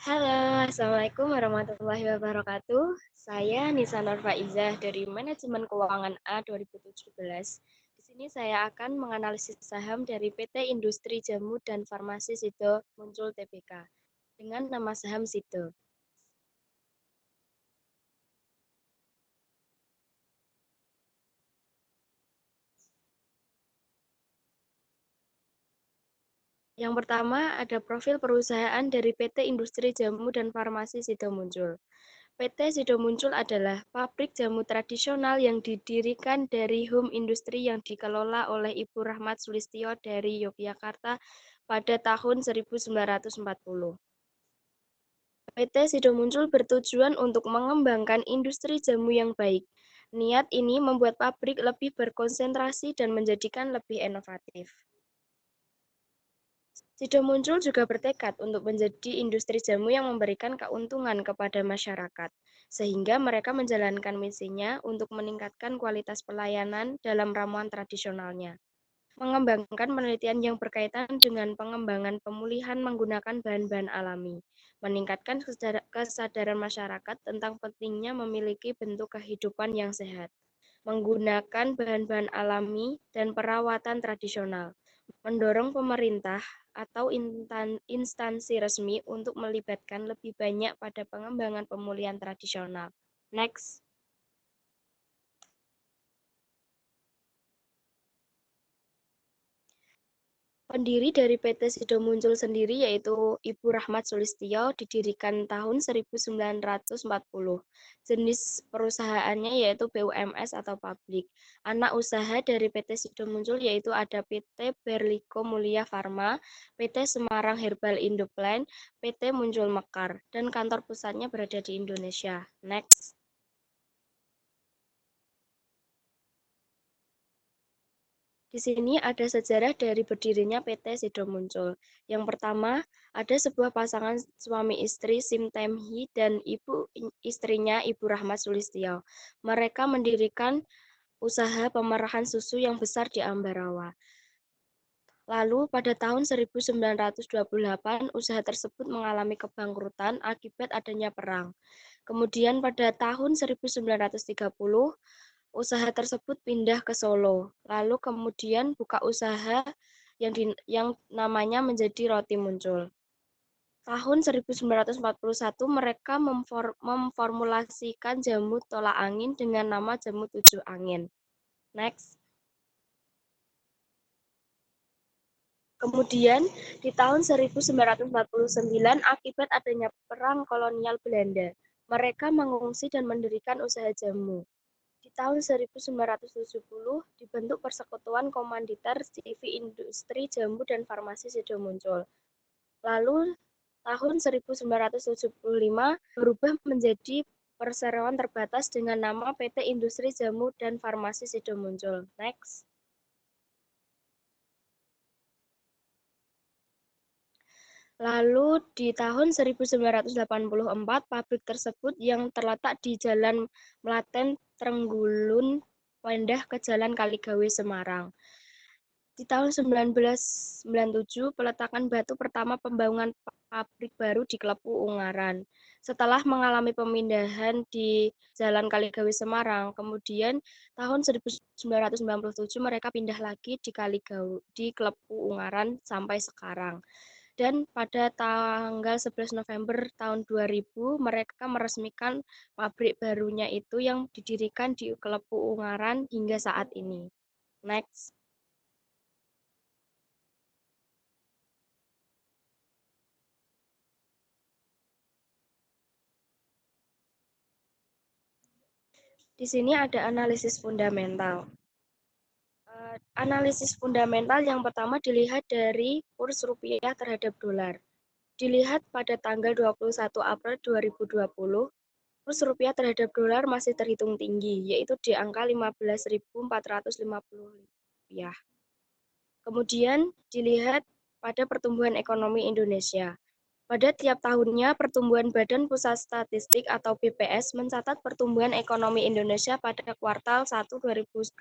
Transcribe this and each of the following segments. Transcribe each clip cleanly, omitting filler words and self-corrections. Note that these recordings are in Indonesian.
Halo, Assalamualaikum warahmatullahi wabarakatuh. Saya Nisa Nurfaizah dari Manajemen Keuangan A 2017. Di sini saya akan menganalisis saham dari PT Industri Jamu dan Farmasi Sido Muncul Tbk dengan nama saham Sido. Yang pertama ada profil perusahaan dari PT Industri Jamu dan Farmasi Sido Muncul. PT Sido Muncul adalah pabrik jamu tradisional yang didirikan dari home industri yang dikelola oleh Ibu Rahmat Sulistyo dari Yogyakarta pada tahun 1940. PT Sido Muncul bertujuan untuk mengembangkan industri jamu yang baik. Niat ini membuat pabrik lebih berkonsentrasi dan menjadikan lebih inovatif. Sido Muncul juga bertekad untuk menjadi industri jamu yang memberikan keuntungan kepada masyarakat, sehingga mereka menjalankan misinya untuk meningkatkan kualitas pelayanan dalam ramuan tradisionalnya. Mengembangkan penelitian yang berkaitan dengan pengembangan pemulihan menggunakan bahan-bahan alami, meningkatkan kesadaran masyarakat tentang pentingnya memiliki bentuk kehidupan yang sehat, menggunakan bahan-bahan alami dan perawatan tradisional, mendorong pemerintah atau instansi resmi untuk melibatkan lebih banyak pada pengembangan pemulihan tradisional. Next. Pendiri dari PT Sido Muncul sendiri yaitu Ibu Rahmat Sulistyo didirikan tahun 1940. Jenis perusahaannya yaitu BUMS atau pabrik. Anak usaha dari PT Sido Muncul yaitu ada PT Berlico Mulia Farma, PT Semarang Herbal Indoplan, PT Muncul Mekar, dan kantor pusatnya berada di Indonesia. Next. Di sini ada sejarah dari berdirinya PT Sido Muncul. Yang pertama, ada sebuah pasangan suami istri Sim Temhi dan istrinya Ibu Rahmat Sulistyo. Mereka mendirikan usaha pemerahan susu yang besar di Ambarawa. Lalu pada tahun 1928 usaha tersebut mengalami kebangkrutan akibat adanya perang. Kemudian pada tahun 1930 usaha tersebut pindah ke Solo. Lalu kemudian buka usaha yang namanya menjadi Roti Muncul. Tahun 1941 mereka memformulasikan jamu tolak angin dengan nama jamu tujuh angin. Next. Kemudian di tahun 1949 akibat adanya perang kolonial Belanda, mereka mengungsi dan mendirikan usaha jamu. Di tahun 1970 dibentuk Persekutuan Komanditer CV Industri Jamu dan Farmasi Sido Muncul. Lalu tahun 1975 berubah menjadi perseroan terbatas dengan nama PT Industri Jamu dan Farmasi Sido Muncul. Next. Lalu di tahun 1984 pabrik tersebut yang terletak di Jalan Melaten Trenggulun pindah ke Jalan Kaligawe Semarang. Di tahun 1997 peletakan batu pertama pembangunan pabrik baru di Klepu Ungaran. Setelah mengalami pemindahan di Jalan Kaligawe Semarang, kemudian tahun 1997 mereka pindah lagi di Klepu Ungaran sampai sekarang. Dan pada tanggal 11 November tahun 2000 mereka meresmikan pabrik barunya itu yang didirikan di Klepu Ungaran hingga saat ini. Next. Di sini ada analisis fundamental. Analisis fundamental yang pertama dilihat dari kurs rupiah terhadap dolar. Dilihat pada tanggal 21 April 2020, kurs rupiah terhadap dolar masih terhitung tinggi, yaitu di angka 15.450 rupiah. Kemudian dilihat pada pertumbuhan ekonomi Indonesia. Pada tiap tahunnya, pertumbuhan Badan Pusat Statistik atau BPS mencatat pertumbuhan ekonomi Indonesia pada kuartal 1 2020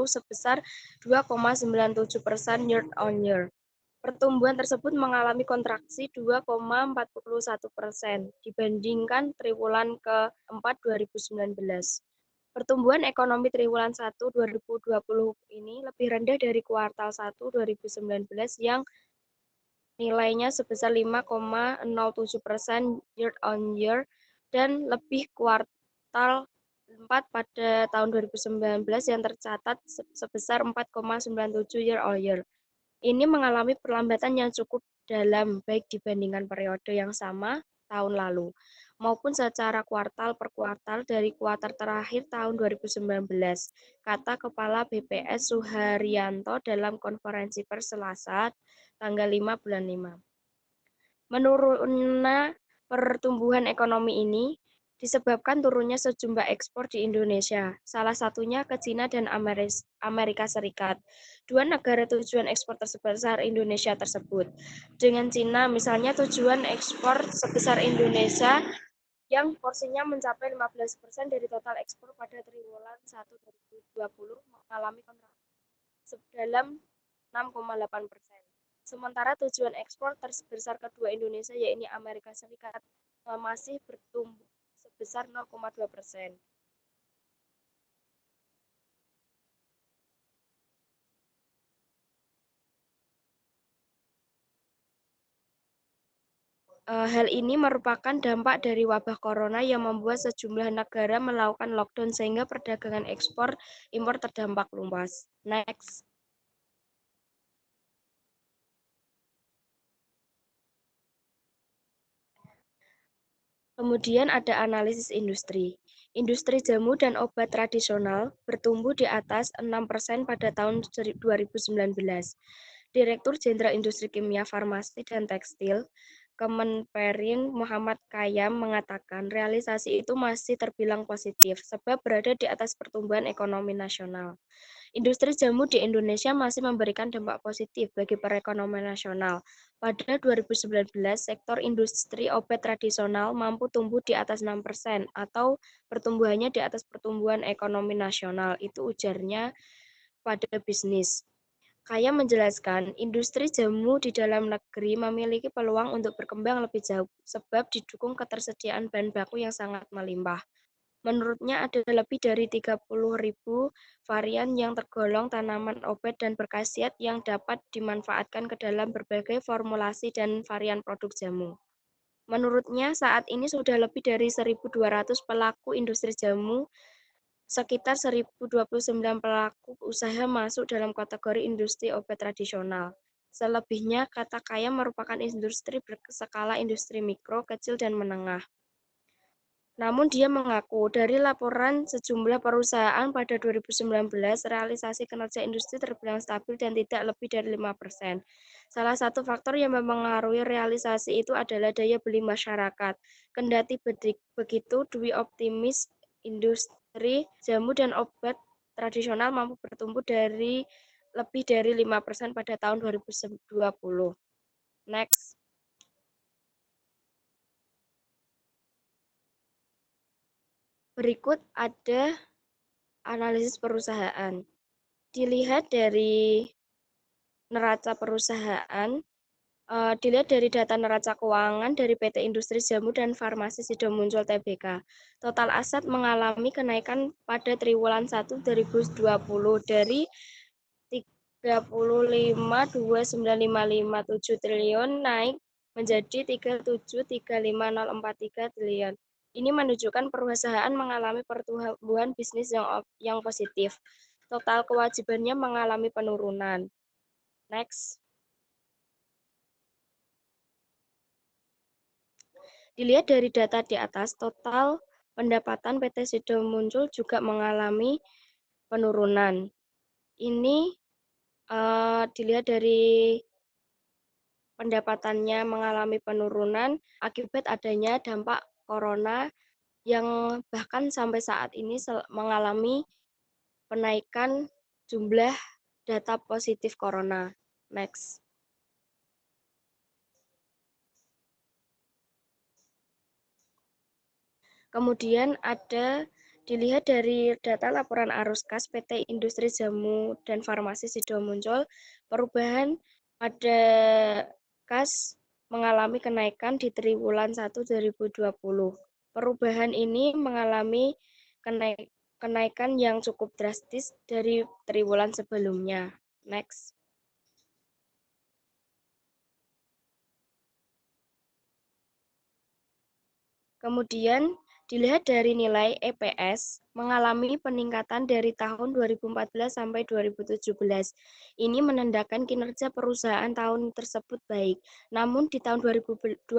sebesar 2,97% year on year. Pertumbuhan tersebut mengalami kontraksi 2,41% dibandingkan triwulan keempat 2019. Pertumbuhan ekonomi triwulan 1 2020 ini lebih rendah dari kuartal 1 2019 yang nilainya sebesar 5,07% year on year dan lebih kuartal 4 pada tahun 2019 yang tercatat sebesar 4,97 year on year. Ini mengalami perlambatan yang cukup dalam baik dibandingkan periode yang sama tahun lalu maupun secara kuartal per kuartal dari kuartal terakhir tahun 2019, kata Kepala BPS Suharyanto dalam konferensi pers Selasa tanggal 5 bulan 5. Menurunnya pertumbuhan ekonomi ini disebabkan turunnya sejumlah ekspor di Indonesia, salah satunya ke Cina dan Amerika Serikat. Dua negara tujuan ekspor terbesar Indonesia tersebut. Dengan Cina, misalnya tujuan ekspor sebesar Indonesia yang porsinya mencapai 15% dari total ekspor pada triwulan 1 2020 mengalami kontraksi dalam 6,8%. Sementara tujuan ekspor terbesar kedua Indonesia, yaitu Amerika Serikat, masih bertumbuh sebesar 0,2%. Hal ini merupakan dampak dari wabah corona yang membuat sejumlah negara melakukan lockdown sehingga perdagangan ekspor impor terdampak luas. Next. Kemudian ada analisis industri. Industri jamu dan obat tradisional bertumbuh di atas 6% pada tahun 2019. Direktur Jenderal Industri Kimia, Farmasi, dan Tekstil, Kemenperin Muhammad Kayam mengatakan realisasi itu masih terbilang positif sebab berada di atas pertumbuhan ekonomi nasional. Industri jamu di Indonesia masih memberikan dampak positif bagi perekonomian nasional. Pada 2019, sektor industri obat tradisional mampu tumbuh di atas 6% atau pertumbuhannya di atas pertumbuhan ekonomi nasional. Itu ujarnya pada bisnis. Kaya menjelaskan, industri jamu di dalam negeri memiliki peluang untuk berkembang lebih jauh sebab didukung ketersediaan bahan baku yang sangat melimpah. Menurutnya ada lebih dari 30.000 varian yang tergolong tanaman obat dan berkhasiat yang dapat dimanfaatkan ke dalam berbagai formulasi dan varian produk jamu. Menurutnya saat ini sudah lebih dari 1.200 pelaku industri jamu, sekitar 1.029 pelaku usaha masuk dalam kategori industri obat tradisional. Selebihnya, kata Kaya merupakan industri berskala industri mikro, kecil, dan menengah. Namun dia mengaku dari laporan sejumlah perusahaan pada 2019, realisasi kinerja industri terbilang stabil dan tidak lebih dari 5%. Salah satu faktor yang mempengaruhi realisasi itu adalah daya beli masyarakat. Kendati begitu, Dwi optimis industri jamu dan obat tradisional mampu bertumbuh dari lebih dari 5% pada tahun 2020. Next. Berikut ada analisis perusahaan. Dilihat dari neraca perusahaan, dilihat dari data neraca keuangan dari PT Industri Jamu dan Farmasi Sidomuncul Tbk. Total aset mengalami kenaikan pada triwulan 1 2020 dari 35,29557 triliun naik menjadi 37,35043 triliun. Ini menunjukkan perusahaan mengalami pertumbuhan bisnis yang positif. Total kewajibannya mengalami penurunan. Next. Dilihat dari data di atas, total pendapatan PT Sido Muncul juga mengalami penurunan. Ini dilihat dari pendapatannya mengalami penurunan akibat adanya dampak corona yang bahkan sampai saat ini mengalami penaikan jumlah data positif corona. Next. Kemudian dilihat dari data laporan arus kas PT Industri Jamu dan Farmasi Sido Muncul, perubahan Pada kas mengalami kenaikan di triwulan 1 2020. Perubahan ini mengalami kenaikan yang cukup drastis dari triwulan sebelumnya. Next. Kemudian dilihat dari nilai EPS mengalami peningkatan dari tahun 2014 sampai 2017. Ini menandakan kinerja perusahaan tahun tersebut baik. Namun di tahun 2018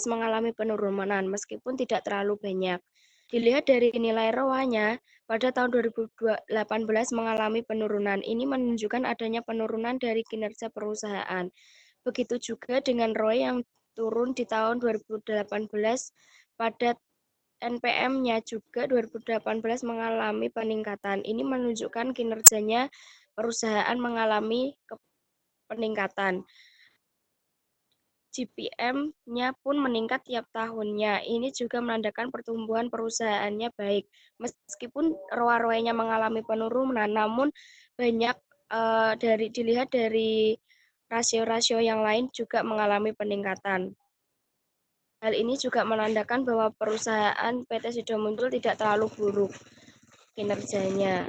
mengalami penurunan meskipun tidak terlalu banyak. Dilihat dari nilai ROA-nya, pada tahun 2018 mengalami penurunan. Ini menunjukkan adanya penurunan dari kinerja perusahaan. Begitu juga dengan ROE yang turun di tahun 2018, pada NPM-nya juga 2018 mengalami peningkatan. Ini menunjukkan kinerjanya perusahaan mengalami peningkatan. GPM-nya pun meningkat tiap tahunnya. Ini juga menandakan pertumbuhan perusahaannya baik. Meskipun ROA-nya mengalami penurunan, namun banyak dilihat dari rasio-rasio yang lain juga mengalami peningkatan. Hal ini juga menandakan bahwa perusahaan PT Sido Muncul tidak terlalu buruk kinerjanya.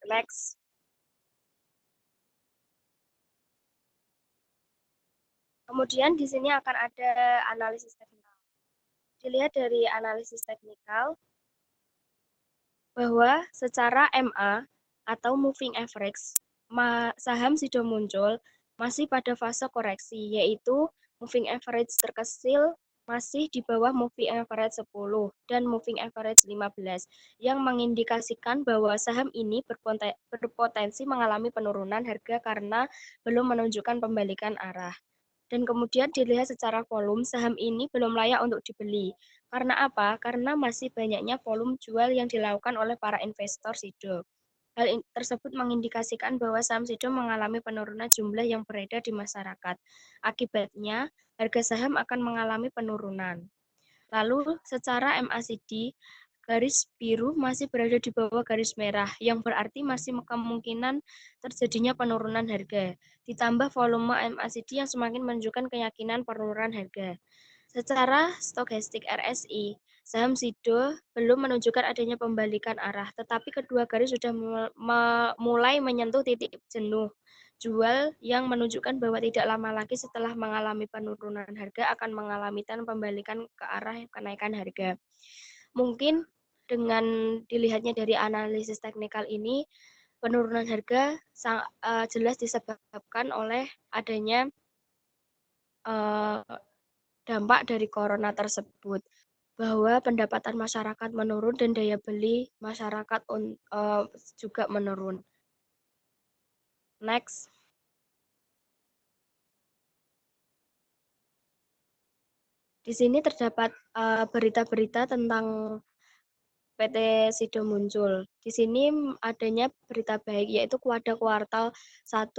Next. Kemudian di sini akan ada analisis teknikal. Dilihat dari analisis teknikal bahwa secara MA atau moving average, saham Sido Muncul masih pada fase koreksi, yaitu moving average terkecil masih di bawah moving average 10 dan moving average 15, yang mengindikasikan bahwa saham ini berpotensi mengalami penurunan harga karena belum menunjukkan pembalikan arah. Dan kemudian dilihat secara volume, saham ini belum layak untuk dibeli. Karena apa? Karena masih banyaknya volume jual yang dilakukan oleh para investor Sido. Hal tersebut mengindikasikan bahwa saham Sido mengalami penurunan jumlah yang beredar di masyarakat. Akibatnya, harga saham akan mengalami penurunan. Lalu, secara MACD, garis biru masih berada di bawah garis merah, yang berarti masih kemungkinan terjadinya penurunan harga. Ditambah volume MACD yang semakin menunjukkan keyakinan penurunan harga. Secara stokastik RSI, saham Sido belum menunjukkan adanya pembalikan arah, tetapi kedua garis sudah mulai menyentuh titik jenuh jual yang menunjukkan bahwa tidak lama lagi setelah mengalami penurunan harga akan mengalami tren pembalikan ke arah kenaikan harga. Mungkin dengan dilihatnya dari analisis teknikal ini, penurunan harga jelas disebabkan oleh adanya dampak dari corona tersebut, bahwa pendapatan masyarakat menurun dan daya beli masyarakat juga menurun. Next. Di sini terdapat berita-berita tentang PT Sido Muncul. Di sini adanya berita baik, yaitu pada kuartal 1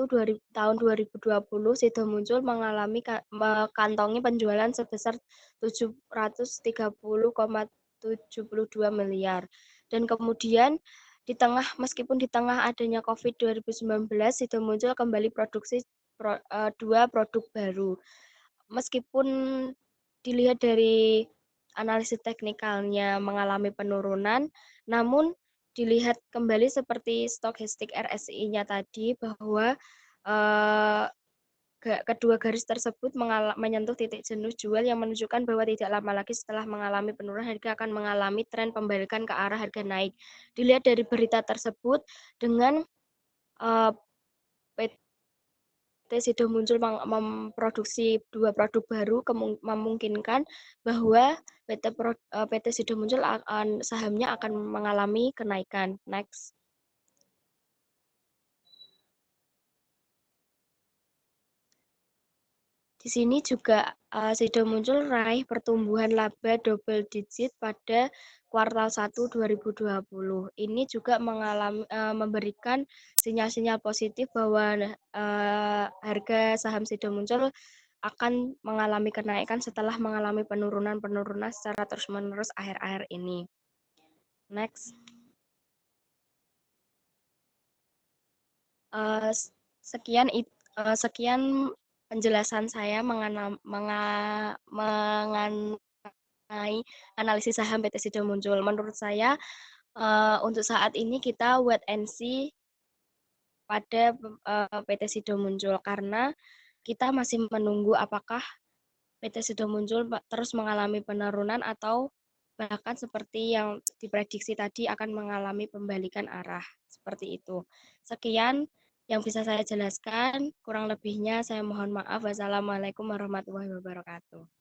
tahun 2020, Sido Muncul mengantongi penjualan sebesar 730,72 miliar. Dan kemudian meskipun di tengah adanya COVID 2019, Sido Muncul kembali produksi 2 produk baru. Meskipun dilihat dari analisis teknikalnya mengalami penurunan, namun dilihat kembali seperti stokastik RSI-nya tadi bahwa kedua garis tersebut menyentuh titik jenuh jual yang menunjukkan bahwa tidak lama lagi setelah mengalami penurunan harga akan mengalami tren pembalikan ke arah harga naik. Dilihat dari berita tersebut dengan PT Sido Muncul memproduksi 2 produk baru, memungkinkan bahwa PT Sido Muncul sahamnya akan mengalami kenaikan. Next. Di sini juga Sido Muncul raih pertumbuhan laba double digit pada kuartal 1 2020. Ini juga memberikan sinyal-sinyal positif bahwa harga saham Sido Muncul akan mengalami kenaikan setelah mengalami penurunan-penurunan secara terus-menerus akhir-akhir ini. Next. Sekian Sekian penjelasan saya mengenai analisis saham PT Sido Muncul. Menurut saya, untuk saat ini kita wait and see pada PT Sido Muncul karena kita masih menunggu apakah PT Sido Muncul terus mengalami penurunan atau bahkan seperti yang diprediksi tadi akan mengalami pembalikan arah seperti itu. Sekian yang bisa saya jelaskan, kurang lebihnya saya mohon maaf. Wassalamualaikum warahmatullahi wabarakatuh.